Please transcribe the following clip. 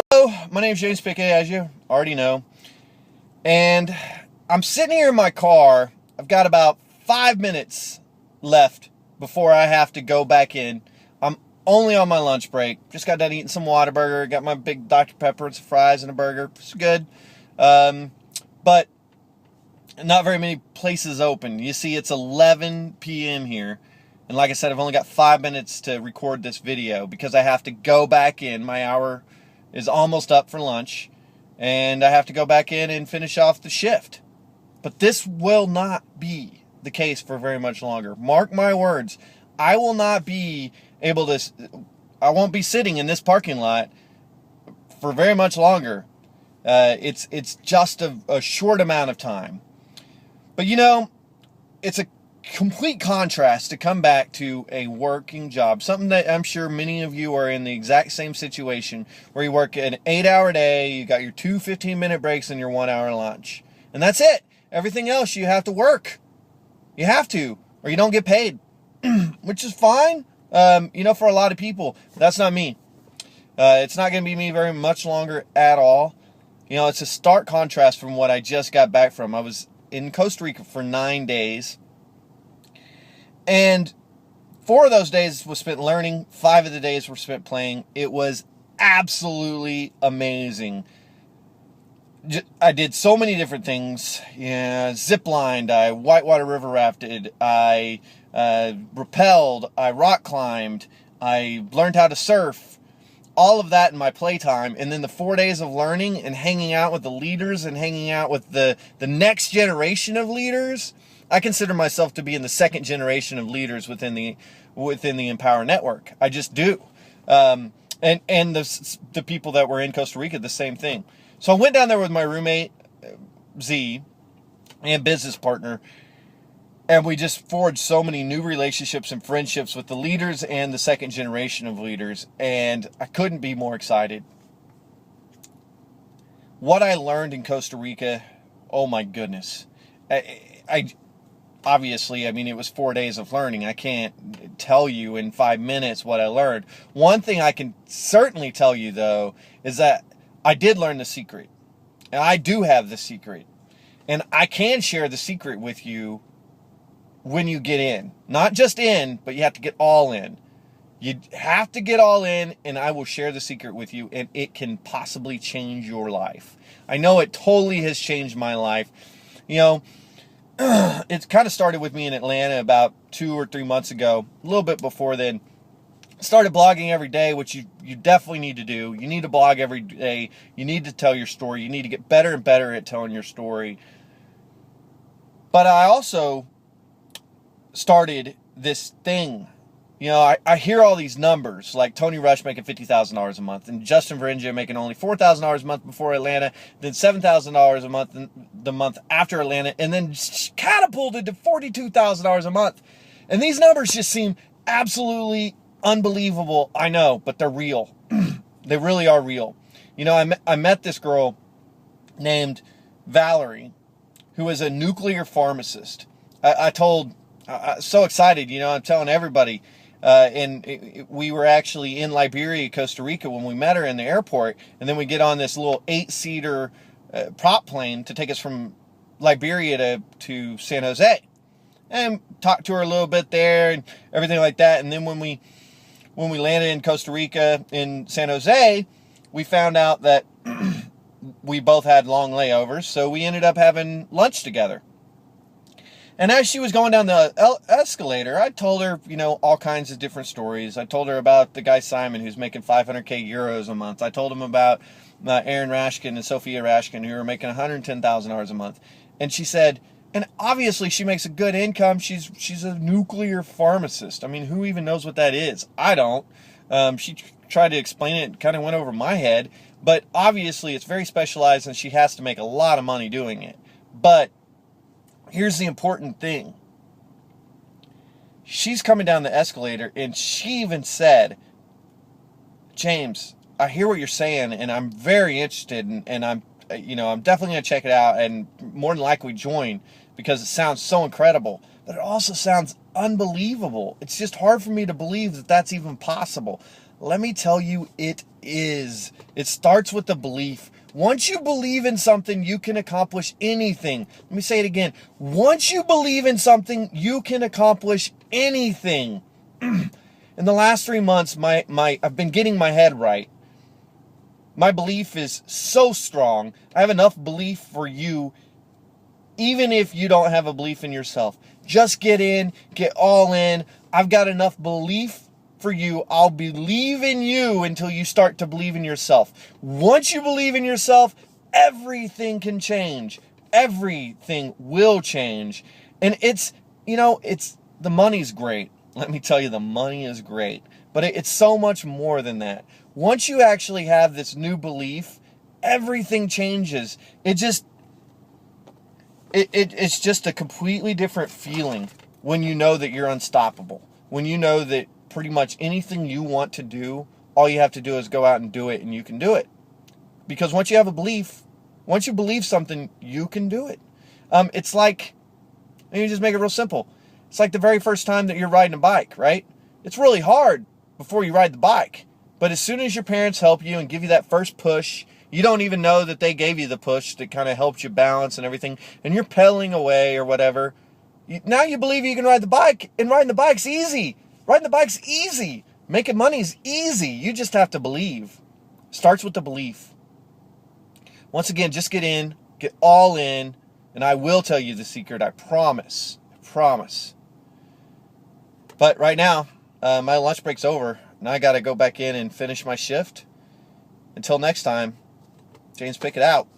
Hello, my name is James Pickett, as you already know, and I'm sitting here in my car. I've got about 5 minutes left before I have to go back in. I'm only on my lunch break. Just got done eating some Whataburger. Got my big Dr. Pepper and some fries and a burger. It's good, but not very many places open. You see, it's 11 p.m. here. And like I said, I've only got 5 minutes to record this video because I have to go back in. My hour is almost up for lunch, and I have to go back in and finish off the shift. But this will not be the case for very much longer. Mark my words. I will not be able to, I won't be sitting in this parking lot for very much longer. It's just a short amount of time. But you know, it's a complete contrast to come back to a working job, something that I'm sure many of you are in the exact same situation, where you work an 8-hour day, you got your 2 15-minute breaks and your 1-hour lunch, and that's it. Everything else you have to work. You have to, or you don't get paid, which is fine. For a lot of people. That's not me. It's not going to be me very much longer at all. It's a stark contrast from what I just got back from. I was in Costa Rica for 9 days. And 4 of those days was spent learning. 5 of the days were spent playing. It was absolutely amazing. I did so many different things. Zip-lined, I whitewater river rafted, I rappelled, I rock climbed, I learned how to surf. All of that in my playtime. And then the 4 days of learning and hanging out with the leaders and hanging out with the next generation of leaders. I consider myself to be in the second generation of leaders within the Empower Network. I just do. And the people that were in Costa Rica, the same thing. So I went down there with my roommate, Z, and business partner, and we just forged so many new relationships and friendships with the leaders and the second generation of leaders, and I couldn't be more excited. What I learned in Costa Rica, oh my goodness. Obviously, it was 4 days of learning. I can't tell you in 5 minutes what I learned. One thing I can certainly tell you, though, is that I did learn the secret. And I do have the secret. And I can share the secret with you when you get in. Not just in, but you have to get all in. You have to get all in, and I will share the secret with you, and it can possibly change your life. I know it totally has changed my life. It kind of started with me in Atlanta about 2 or 3 months ago. A little bit before then. Started blogging every day, which you definitely need to do. You need to blog every day. You need to tell your story. You need to get better and better at telling your story. But I also started this thing. I hear all these numbers, like Tony Rush making $50,000 a month, and Justin Varengia making only $4,000 a month before Atlanta, then $7,000 a month the month after Atlanta, and then catapulted to $42,000 a month. And these numbers just seem absolutely unbelievable. I know, but they're real. They really are real. I met this girl named Valerie, who is a nuclear pharmacist. So excited, I'm telling everybody. We were actually in Liberia, Costa Rica, when we met her in the airport, and then we get on this little 8-seater prop plane to take us from Liberia to San Jose, and talked to her a little bit there and everything like that. And then when we landed in Costa Rica in San Jose, we found out that we both had long layovers, so we ended up having lunch together. And as she was going down the escalator, I told her, all kinds of different stories. I told her about the guy Simon, who's making 500K euros a month. I told him about Aaron Rashkin and Sophia Rashkin, who are making $110,000 a month. And she said, and obviously she makes a good income. She's a nuclear pharmacist. Who even knows what that is? I don't. She tried to explain it, kind of went over my head. But obviously it's very specialized, and she has to make a lot of money doing it. But here's the important thing. She's coming down the escalator, and she even said, James, I hear what you're saying, and I'm very interested, and I'm definitely going to check it out, and more than likely join, because it sounds so incredible. But it also sounds unbelievable. It's just hard for me to believe that that's even possible. Let me tell you, it is. It starts with the belief. Once you believe in something, you can accomplish anything. Let me say it again. Once you believe in something, you can accomplish anything. In the last 3 months, I've been getting my head right. My belief is so strong. I have enough belief for you, even if you don't have a belief in yourself. Just get in, get all in. I've got enough belief for you. I'll believe in you until you start to believe in yourself. Once you believe in yourself, everything can change. Everything will change. And it's the money's great. Let me tell you, the money is great. But it's so much more than that. Once you actually have this new belief, everything changes. It's just a completely different feeling when you know that you're unstoppable. When you know that pretty much anything you want to do, all you have to do is go out and do it, and you can do it. Because once you have a belief, once you believe something, you can do it. It's like, let me just make it real simple. It's like the very first time that you're riding a bike, right? It's really hard before you ride the bike. But as soon as your parents help you and give you that first push, you don't even know that they gave you the push that kind of helped you balance and everything, and you're pedaling away or whatever. Now you believe you can ride the bike, and riding the bike's easy. Riding the bike's easy. Making money's easy. You just have to believe. Starts with the belief. Once again, just get in, get all in, and I will tell you the secret. I promise. I promise. But right now, my lunch break's over, and I got to go back in and finish my shift. Until next time, James, pick it out.